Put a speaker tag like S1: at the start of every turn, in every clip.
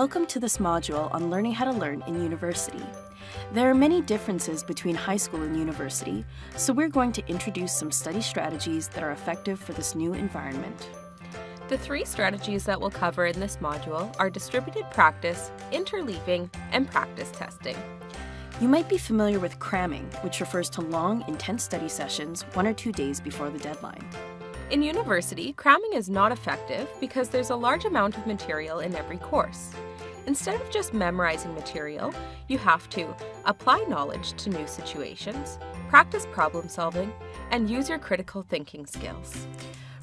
S1: Welcome to this module on learning how to learn in university. There are many differences between high school and university, so we're going to introduce some study strategies that are effective for this new environment.
S2: The three strategies that we'll cover in this module are distributed practice, interleaving, and practice testing.
S1: You might be familiar with cramming, which refers to long, intense study sessions 1 or 2 days before the deadline.
S2: In university, cramming is not effective because there's a large amount of material in every course. Instead of just memorizing material, you have to apply knowledge to new situations, practice problem solving, and use your critical thinking skills.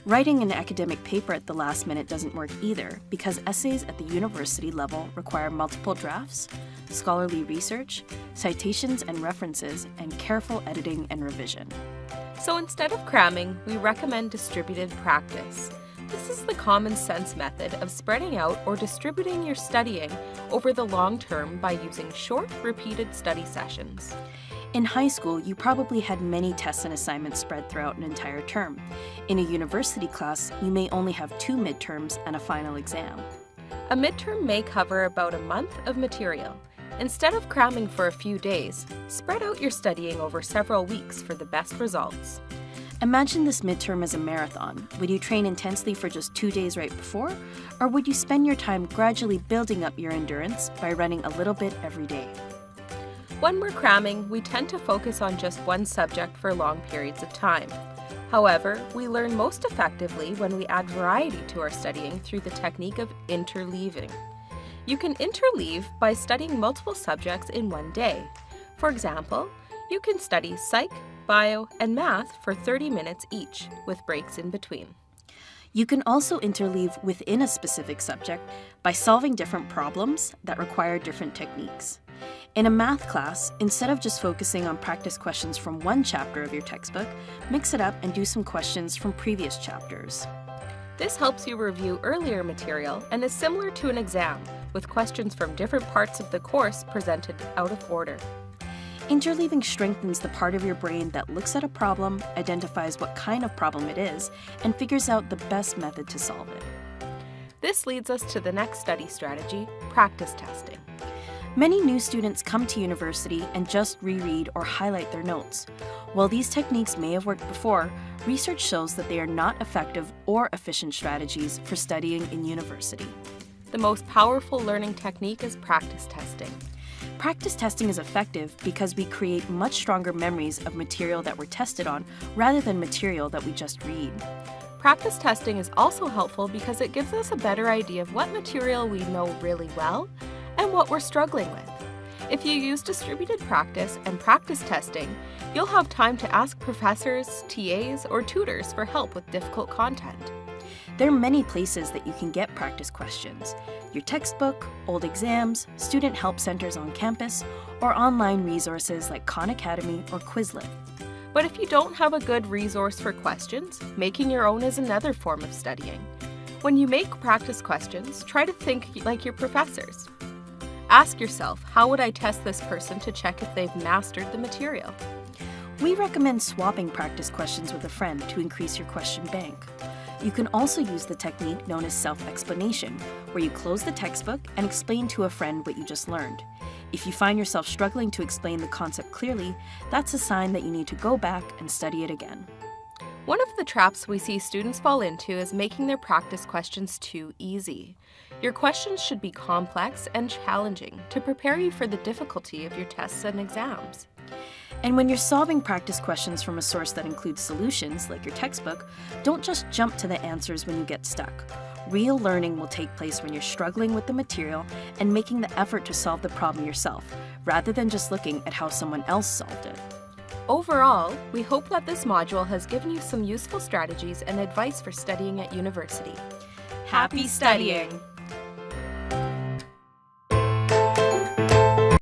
S1: Writing an academic paper at the last minute doesn't work either because essays at the university level require multiple drafts, scholarly research, citations and references, and careful editing and revision.
S2: So instead of cramming, we recommend distributed practice. This is the common sense method of spreading out or distributing your studying over the long term by using short, repeated study sessions.
S1: In high school, you probably had many tests and assignments spread throughout an entire term. In a university class, you may only have 2 midterms and a final exam.
S2: A midterm may cover about a month of material. Instead of cramming for a few days, spread out your studying over several weeks for the best results.
S1: Imagine this midterm as a marathon. Would you train intensely for just 2 days right before? Or would you spend your time gradually building up your endurance by running a little bit every day?
S2: When we're cramming, we tend to focus on just one subject for long periods of time. However, we learn most effectively when we add variety to our studying through the technique of interleaving. You can interleave by studying multiple subjects in one day. For example, you can study psych, bio, and math for 30 minutes each, with breaks in between.
S1: You can also interleave within a specific subject by solving different problems that require different techniques. In a math class, instead of just focusing on practice questions from one chapter of your textbook, mix it up and do some questions from previous chapters.
S2: This helps you review earlier material and is similar to an exam, with questions from different parts of the course presented out of order.
S1: Interleaving strengthens the part of your brain that looks at a problem, identifies what kind of problem it is, and figures out the best method to solve it.
S2: This leads us to the next study strategy, practice testing.
S1: Many new students come to university and just reread or highlight their notes. While these techniques may have worked before, research shows that they are not effective or efficient strategies for studying in university.
S2: The most powerful learning technique is practice testing.
S1: Practice testing is effective because we create much stronger memories of material that we're tested on rather than material that we just read.
S2: Practice testing is also helpful because it gives us a better idea of what material we know really well and what we're struggling with. If you use distributed practice and practice testing, you'll have time to ask professors, TAs, or tutors for help with difficult content.
S1: There are many places that you can get practice questions: your textbook, old exams, student help centers on campus, or online resources like Khan Academy or Quizlet.
S2: But if you don't have a good resource for questions, making your own is another form of studying. When you make practice questions, try to think like your professors. Ask yourself, how would I test this person to check if they've mastered the material?
S1: We recommend swapping practice questions with a friend to increase your question bank. You can also use the technique known as self-explanation, where you close the textbook and explain to a friend what you just learned. If you find yourself struggling to explain the concept clearly, that's a sign that you need to go back and study it again.
S2: One of the traps we see students fall into is making their practice questions too easy. Your questions should be complex and challenging to prepare you for the difficulty of your tests and exams.
S1: And when you're solving practice questions from a source that includes solutions, like your textbook, don't just jump to the answers when you get stuck. Real learning will take place when you're struggling with the material and making the effort to solve the problem yourself, rather than just looking at how someone else solved it.
S2: Overall, we hope that this module has given you some useful strategies and advice for studying at university. Happy studying!